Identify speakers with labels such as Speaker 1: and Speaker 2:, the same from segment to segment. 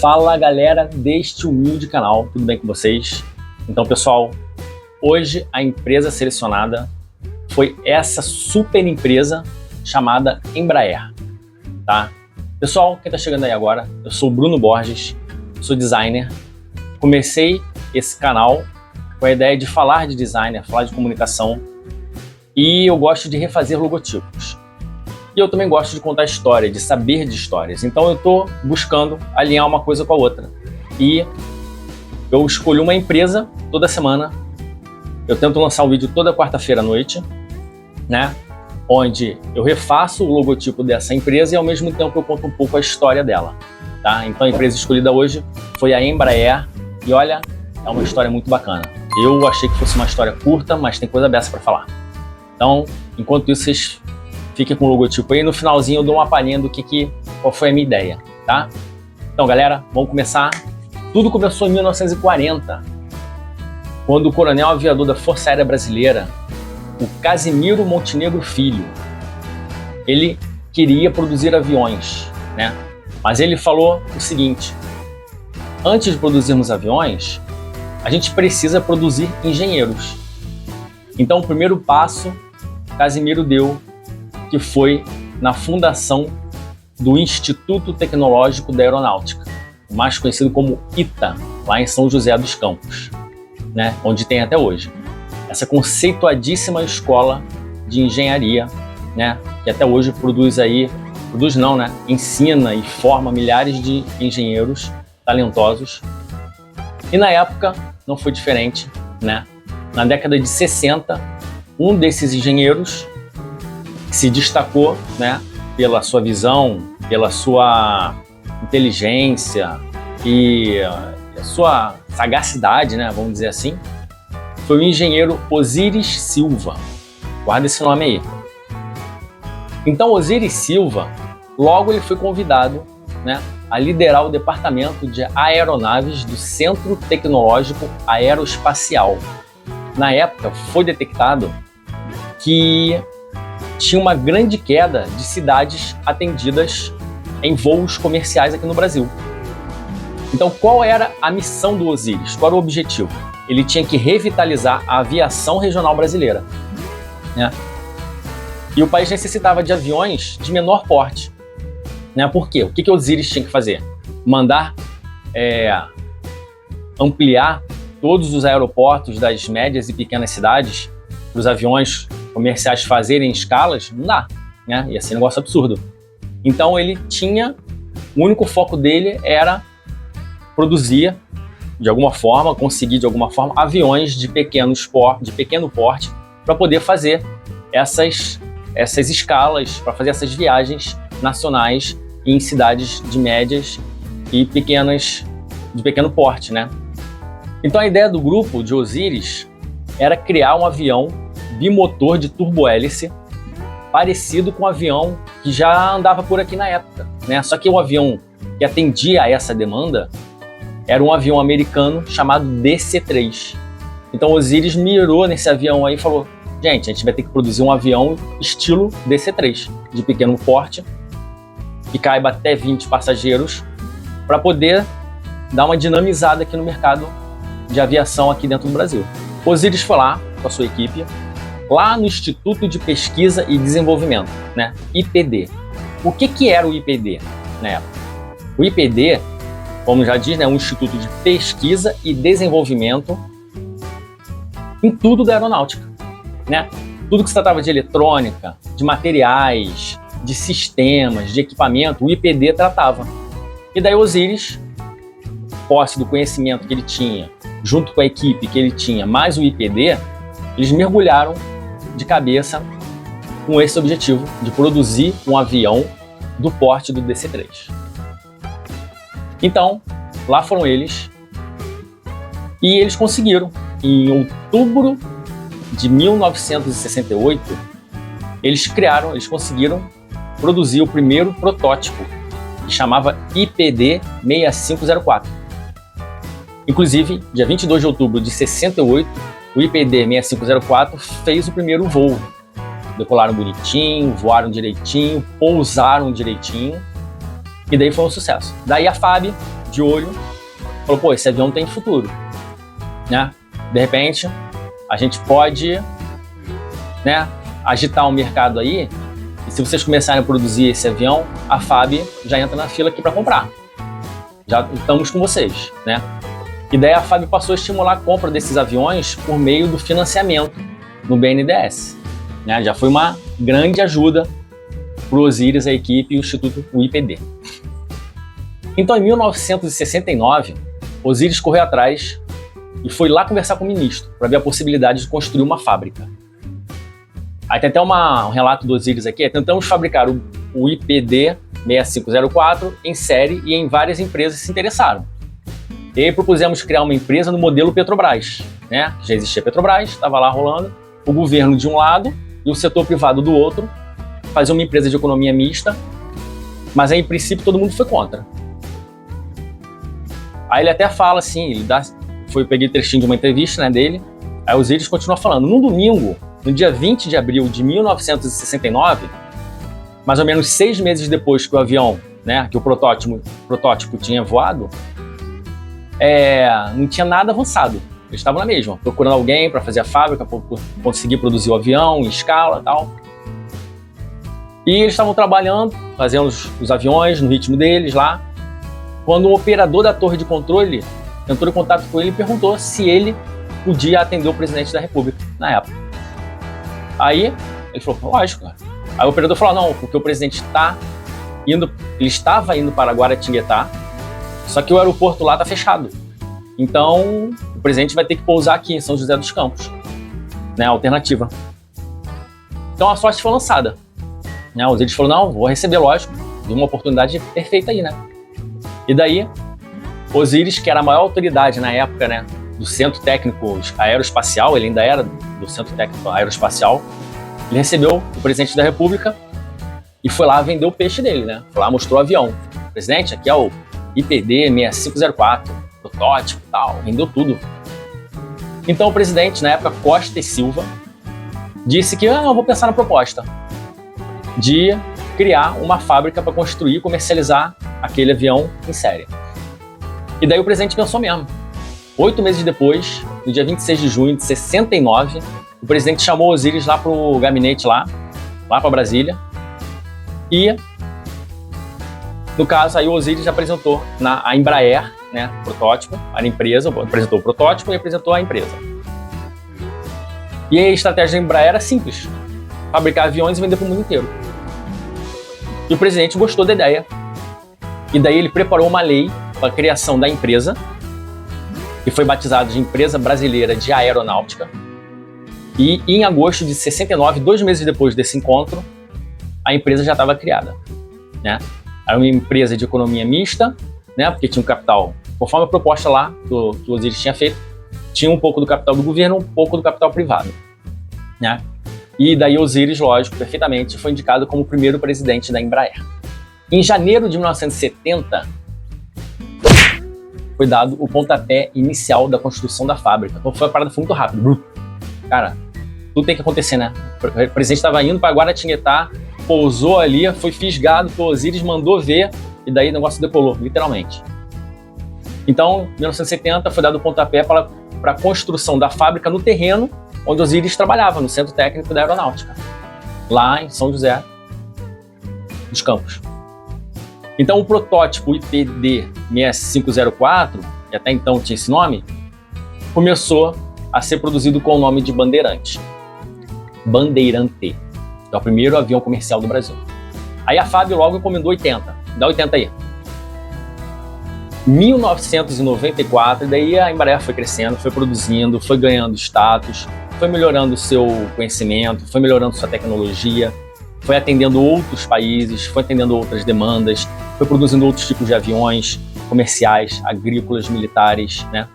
Speaker 1: Fala galera deste humilde canal, tudo bem com vocês? Então pessoal, hoje a empresa selecionada foi essa super empresa chamada Embraer, tá? Pessoal, quem tá chegando aí agora, eu sou o Bruno Borges, sou designer. Comecei esse canal com a ideia de falar de design, falar de comunicação, e eu gosto de refazer logotipos. E eu também gosto de contar história, de saber de histórias. Então eu estou buscando alinhar uma coisa com a outra. E eu escolhi uma empresa toda semana. Eu tento lançar um vídeo toda quarta-feira à noite, né? Onde eu refaço o logotipo dessa empresa e ao mesmo tempo eu conto um pouco a história dela, tá? Então a empresa escolhida hoje foi a Embraer. E olha, é uma história muito bacana. Eu achei que fosse uma história curta, mas tem coisa dessa para falar. Então, enquanto isso, vocês fiquem com o logotipo aí. No finalzinho eu dou uma palhinha do qual foi a minha ideia, tá? Então, galera, vamos começar. Tudo começou em 1940, quando o coronel aviador da Força Aérea Brasileira, o Casimiro Montenegro Filho, ele queria produzir aviões, né? Mas ele falou o seguinte: antes de produzirmos aviões, a gente precisa produzir engenheiros. Então, o primeiro passo Casimiro deu, que foi na fundação do Instituto Tecnológico da Aeronáutica, mais conhecido como ITA, lá em São José dos Campos, né, onde tem até hoje. Essa conceituadíssima escola de engenharia, né, que até hoje ensina e forma milhares de engenheiros talentosos. E na época não foi diferente, né? Na década de 60, um desses engenheiros que se destacou, né, pela sua visão, pela sua inteligência e a sua sagacidade, né, vamos dizer assim, foi o engenheiro Osiris Silva. Guarda esse nome aí. Então, Osiris Silva, logo ele foi convidado, né, a liderar o departamento de aeronaves do Centro Tecnológico Aeroespacial. Na época, foi detectado que tinha uma grande queda de cidades atendidas em voos comerciais aqui no Brasil. Então, qual era a missão do Osiris? Qual era o objetivo? Ele tinha que revitalizar a aviação regional brasileira, né? E o país necessitava de aviões de menor porte, né? Por quê? O que o Osiris tinha que fazer? Mandar ampliar todos os aeroportos das médias e pequenas cidades para os aviões comerciais fazerem escalas? Não dá, né? Ia ser um negócio absurdo. Então ele tinha, o único foco dele era produzir de alguma forma, conseguir de alguma forma aviões de pequeno porte para poder fazer essas escalas, para fazer essas viagens nacionais em cidades de médias e pequenas, de pequeno porte, né? Então a ideia do grupo de Osiris era criar um avião bimotor de turbohélice parecido com o avião que já andava por aqui na época, né? Só que o avião que atendia a essa demanda era um avião americano chamado DC-3. Então Osiris mirou nesse avião aí e falou: gente, a gente vai ter que produzir um avião estilo DC-3, de pequeno porte, que caiba até 20 passageiros, para poder dar uma dinamizada aqui no mercado de aviação aqui dentro do Brasil. Osiris foi lá com a sua equipe, lá no Instituto de Pesquisa e Desenvolvimento, né? IPD. O que era o IPD na época? O IPD, como já diz, é um instituto de pesquisa e desenvolvimento em tudo da aeronáutica, né? Tudo que se tratava de eletrônica, de materiais, de sistemas, de equipamento, o IPD tratava. E daí Osiris, posse do conhecimento que ele tinha, junto com a equipe que ele tinha, mais o IPD, eles mergulharam de cabeça com esse objetivo de produzir um avião do porte do DC-3. Então, lá foram eles, e eles conseguiram. Em outubro de 1968, eles conseguiram produzir o primeiro protótipo, que chamava IPD 6504. Inclusive, dia 22 de outubro de 68, o IPD 6504 fez o primeiro voo. Decolaram bonitinho, voaram direitinho, pousaram direitinho, e daí foi um sucesso. Daí a FAB, de olho, falou, pô, esse avião tem futuro, né? De repente, a gente pode, né, agitar o mercado aí, e se vocês começarem a produzir esse avião, a FAB já entra na fila aqui para comprar. Já estamos com vocês, né? E daí a FAB passou a estimular a compra desses aviões por meio do financiamento no BNDES, né? Já foi uma grande ajuda para o Osiris, a equipe e o Instituto IPD. Então, em 1969, Osiris correu atrás e foi lá conversar com o ministro para ver a possibilidade de construir uma fábrica. Aí tem até um relato do Osiris aqui. Tentamos fabricar o IPD 6504 em série e em várias empresas se interessaram. E aí propusemos criar uma empresa no modelo Petrobras, né? Já existia Petrobras, estava lá rolando, o governo de um lado e o setor privado do outro, fazer uma empresa de economia mista, mas aí, em princípio, todo mundo foi contra. Aí ele até fala assim, eu peguei trechinho de uma entrevista, né, dele, aí o Osiris continua falando, no domingo, no dia 20 de abril de 1969, mais ou menos 6 meses depois que o avião, né, que o protótipo tinha voado, não tinha nada avançado. Eles estavam na mesma, procurando alguém para fazer a fábrica, para conseguir produzir o avião em escala e tal. E eles estavam trabalhando, fazendo os aviões no ritmo deles lá, quando o operador da torre de controle entrou em contato com ele e perguntou se ele podia atender o presidente da República na época. Aí ele falou, lógico, cara. Aí o operador falou, não, porque o presidente ele estava indo para Guaratinguetá, só que o aeroporto lá está fechado. Então, o presidente vai ter que pousar aqui em São José dos Campos, né, alternativa. Então a sorte foi lançada. Né, o Osiris falou, não, vou receber, lógico, vi uma oportunidade perfeita aí, né. E daí, Osiris, que era a maior autoridade na época, né, do Centro Técnico Aeroespacial, ele ainda era do Centro Técnico Aeroespacial, ele recebeu o presidente da República e foi lá vender o peixe dele, né, foi lá, mostrou o avião. Presidente, aqui é o IPD 6504, protótipo e tal, vendeu tudo. Então o presidente, na época, Costa e Silva, disse que eu vou pensar na proposta de criar uma fábrica para construir e comercializar aquele avião em série. E daí o presidente pensou mesmo. 8 meses depois, no dia 26 de junho de 69, o presidente chamou Osiris lá para o gabinete lá para Brasília, e no caso aí o Osiris apresentou a Embraer, né, protótipo, a empresa, apresentou o protótipo e apresentou a empresa. E a estratégia da Embraer era simples, fabricar aviões e vender para o mundo inteiro. E o presidente gostou da ideia, e daí ele preparou uma lei para a criação da empresa, que foi batizada de Empresa Brasileira de Aeronáutica, e em agosto de 69, 2 meses depois desse encontro, a empresa já estava criada, né? Era uma empresa de economia mista, né? Porque tinha um capital, conforme a proposta lá que o Osiris tinha feito, tinha um pouco do capital do governo, um pouco do capital privado, né? E daí Osiris, lógico, perfeitamente, foi indicado como o primeiro presidente da Embraer. Em janeiro de 1970, foi dado o pontapé inicial da construção da fábrica. Então foi uma parada muito rápida. Cara, tudo tem que acontecer, né? O presidente estava indo para Guaratinguetá, pousou ali, foi fisgado pelo Osiris, mandou ver, e daí o negócio decolou, literalmente. Então, em 1970, foi dado o pontapé para a construção da fábrica no terreno onde Osiris trabalhava, no Centro Técnico da Aeronáutica, lá em São José dos Campos. Então, o protótipo IPD 6504, que até então tinha esse nome, começou a ser produzido com o nome de Bandeirante. Bandeirante. É o primeiro avião comercial do Brasil. Aí a FAB logo encomendou 80. Dá 80 aí. 1994, daí a Embraer foi crescendo, foi produzindo, foi ganhando status, foi melhorando o seu conhecimento, foi melhorando sua tecnologia, foi atendendo outros países, foi atendendo outras demandas, foi produzindo outros tipos de aviões comerciais, agrícolas, militares, né?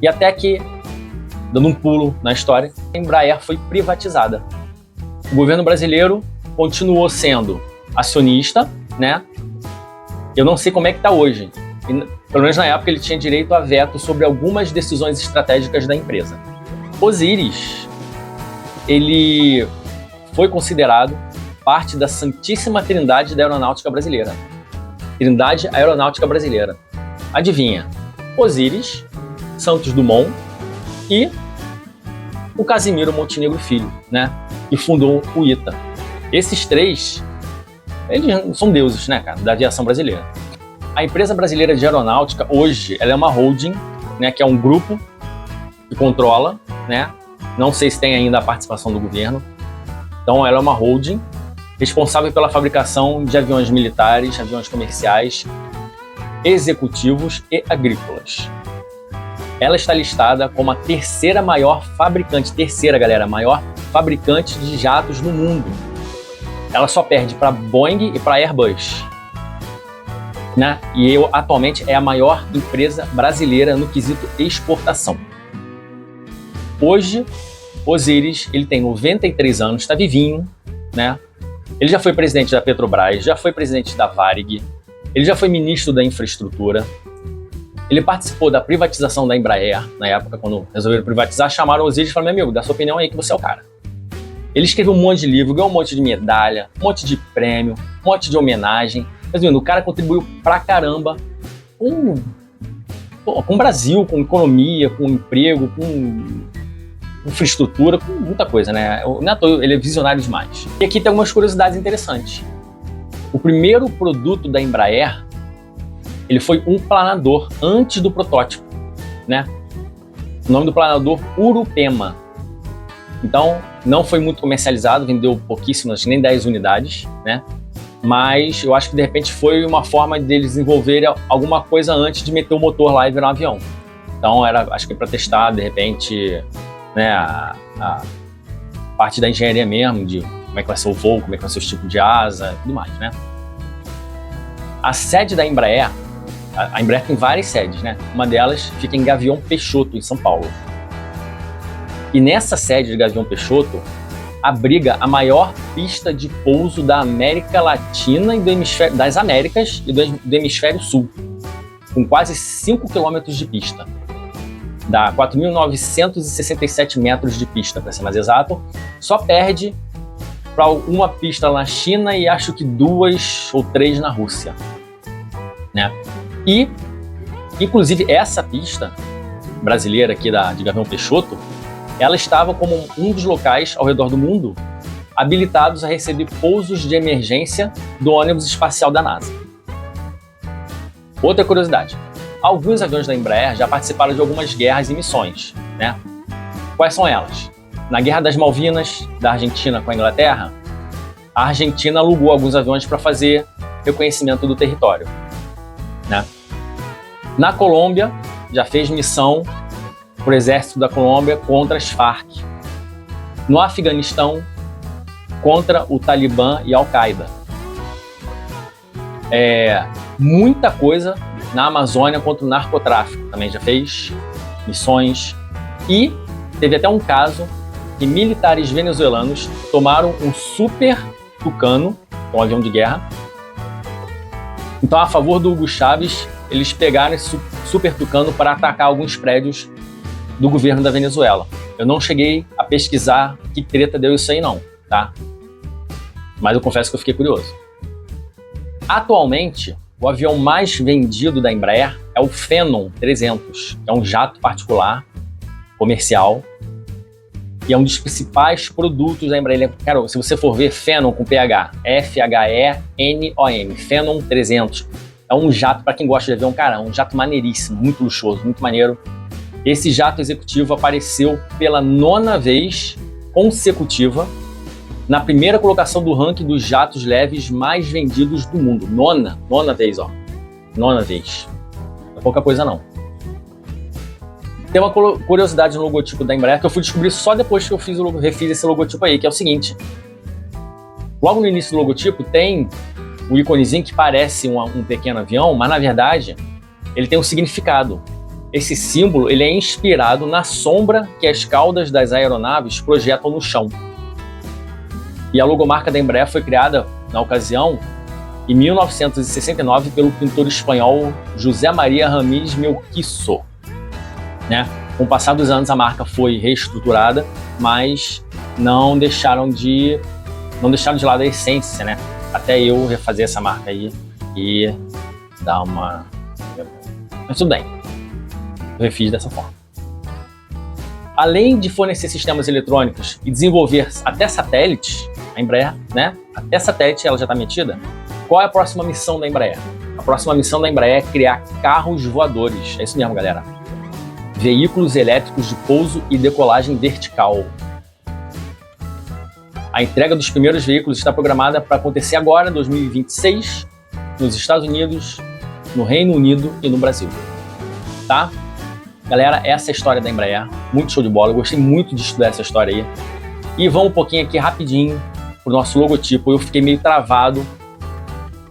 Speaker 1: E até que, dando um pulo na história, a Embraer foi privatizada. O governo brasileiro continuou sendo acionista, né? Eu não sei como é que está hoje. Pelo menos na época ele tinha direito a veto sobre algumas decisões estratégicas da empresa. Osiris, ele foi considerado parte da Santíssima Trindade da Aeronáutica Brasileira. Trindade Aeronáutica Brasileira. Adivinha? Osíris, Santos Dumont e o Casimiro Montenegro Filho, né? Que fundou o ITA. Esses três, eles são deuses, né, cara, da aviação brasileira. A empresa brasileira de aeronáutica, hoje, ela é uma holding, né, que é um grupo que controla, né? Não sei se tem ainda a participação do governo. Então, ela é uma holding responsável pela fabricação de aviões militares, aviões comerciais, executivos e agrícolas. Ela está listada como a terceira maior fabricante, maior fabricante de jatos no mundo. Ela só perde para Boeing e para Airbus, né? E atualmente é a maior empresa brasileira no quesito exportação. Hoje, Osíris, ele tem 93 anos, está vivinho, né? Ele já foi presidente da Petrobras, já foi presidente da Varig, ele já foi ministro da Infraestrutura, ele participou da privatização da Embraer, na época, quando resolveram privatizar, chamaram o Osíris e falaram: meu amigo, dá sua opinião aí que você é o cara. Ele escreveu um monte de livro, ganhou um monte de medalha, um monte de prêmio, um monte de homenagem. Resumindo, o cara contribuiu pra caramba com o Brasil, com economia, com emprego, com infraestrutura, com muita coisa, né? Não é à toa, ele é visionário demais. E aqui tem algumas curiosidades interessantes. O primeiro produto da Embraer, ele foi um planador antes do protótipo, né? O nome do planador Urupema. Então, não foi muito comercializado, vendeu pouquíssimas, nem 10 unidades, né? Mas eu acho que de repente foi uma forma deles desenvolverem alguma coisa antes de meter o motor lá e virar um avião. Então, acho que para testar, de repente, né, a parte da engenharia mesmo, de como é que vai ser o voo, como é que vai ser o tipo de asa e tudo mais, né? A sede da Embraer, a Embraer tem várias sedes, né? Uma delas fica em Gavião Peixoto, em São Paulo. E nessa sede de Gavião Peixoto, abriga a maior pista de pouso da América Latina e das Américas e do Hemisfério Sul, com quase 5 quilômetros de pista. Dá 4.967 metros de pista, para ser mais exato. Só perde para uma pista na China e acho que 2 ou 3 na Rússia, né? E, inclusive, essa pista brasileira aqui de Gavião Peixoto, ela estava como um dos locais ao redor do mundo habilitados a receber pousos de emergência do ônibus espacial da NASA. Outra curiosidade: alguns aviões da Embraer já participaram de algumas guerras e missões, né? Quais são elas? Na Guerra das Malvinas, da Argentina com a Inglaterra, a Argentina alugou alguns aviões para fazer reconhecimento do território, né? Na Colômbia, já fez missão para o exército da Colômbia contra as Farc. No Afeganistão, contra o Talibã e Al-Qaeda. Muita coisa na Amazônia contra o narcotráfico. Também já fez missões. E teve até um caso que militares venezuelanos tomaram um Super Tucano, um avião de guerra. Então, a favor do Hugo Chávez, eles pegaram esse Super Tucano para atacar alguns prédios do governo da Venezuela. Eu não cheguei a pesquisar que treta deu isso aí não, tá? Mas eu confesso que eu fiquei curioso. Atualmente, o avião mais vendido da Embraer é o Phenom 300, que é um jato particular, comercial, e é um dos principais produtos da Embraer. Cara, se você for ver Phenom com PH, F-H-E-N-O-M, Phenom 300, é um jato, para quem gosta de avião, cara, um jato maneiríssimo, muito luxuoso, muito maneiro. Esse jato executivo apareceu pela 9ª vez consecutiva na primeira colocação do ranking dos jatos leves mais vendidos do mundo. Nona vez, ó. 9ª vez. Não é pouca coisa, não. Tem uma curiosidade no logotipo da Embraer que eu fui descobrir só depois que eu refiz esse logotipo aí, que é o seguinte. Logo no início do logotipo tem o íconezinho que parece um pequeno avião, mas na verdade ele tem um significado. Esse símbolo ele é inspirado na sombra que as caudas das aeronaves projetam no chão. E a logomarca da Embraer foi criada, na ocasião, em 1969 pelo pintor espanhol José Maria Ramírez Melquizo, né? Com o passar dos anos a marca foi reestruturada, mas não deixaram de lado a essência, né? Até eu refazer essa marca aí e dar uma Mas tudo bem, eu refiz dessa forma. Além de fornecer sistemas eletrônicos e desenvolver até satélites, a Embraer, né? Até satélite ela já está metida. Qual é a próxima missão da Embraer? A próxima missão da Embraer é criar carros voadores. É isso mesmo, galera. Veículos elétricos de pouso e decolagem vertical. A entrega dos primeiros veículos está programada para acontecer agora, em 2026, nos Estados Unidos, no Reino Unido e no Brasil. Tá? Galera, essa é a história da Embraer. Muito show de bola. Eu gostei muito de estudar essa história aí. E vamos um pouquinho aqui rapidinho pro nosso logotipo. Eu fiquei meio travado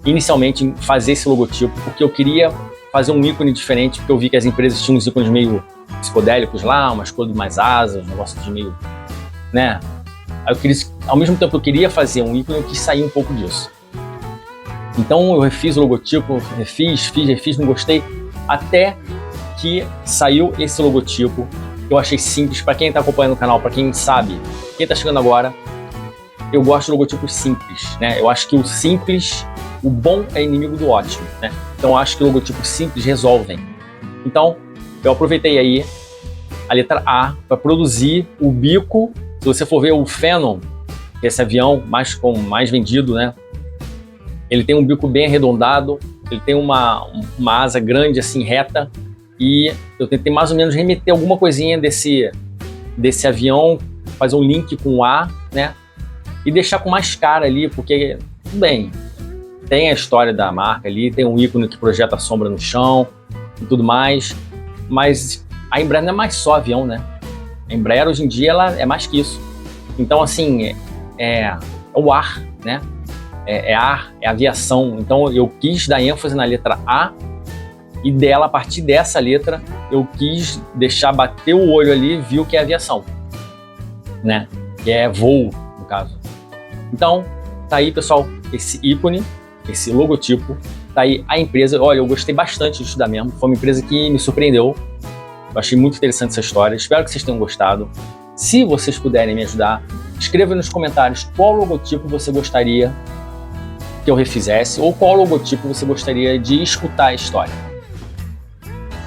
Speaker 1: inicialmente em fazer esse logotipo, porque eu queria fazer um ícone diferente, porque eu vi que as empresas tinham uns ícones meio psicodélicos lá, umas cores mais asas, um negócio de meio, né? Aí eu queria, ao mesmo tempo que eu queria fazer um ícone, eu quis sair um pouco disso. Então eu refiz o logotipo, refiz, não gostei, até que saiu esse logotipo, que eu achei simples. Para quem está acompanhando o canal, para quem sabe, quem está chegando agora, eu gosto de logotipos simples, né? Eu acho que o simples, o bom é inimigo do ótimo, né? Então eu acho que logotipos simples resolvem. Então eu aproveitei aí a letra A para produzir o bico. Se você for ver o Phenom, que é esse avião mais vendido, né? Ele tem um bico bem arredondado, ele tem uma asa grande assim, reta, e eu tentei mais ou menos remeter alguma coisinha desse avião, fazer um link com o A, né? E deixar com mais cara ali, porque, tudo bem, tem a história da marca ali, tem um ícone que projeta a sombra no chão e tudo mais, mas a Embraer não é mais só avião, né? A Embraer hoje em dia ela é mais que isso. Então, assim, é o ar, né? É ar, é aviação. Então eu quis dar ênfase na letra A, e dela, a partir dessa letra, eu quis deixar bater o olho ali e viu que é aviação, né? Que é voo, no caso. Então, tá aí, pessoal, esse ícone, esse logotipo, tá aí a empresa. Olha, eu gostei bastante de estudar mesmo, foi uma empresa que me surpreendeu. Eu achei muito interessante essa história, espero que vocês tenham gostado. Se vocês puderem me ajudar, escreva nos comentários qual logotipo você gostaria que eu refizesse, ou qual logotipo você gostaria de escutar a história.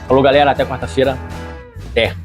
Speaker 1: Falou, galera, até quarta-feira. Até!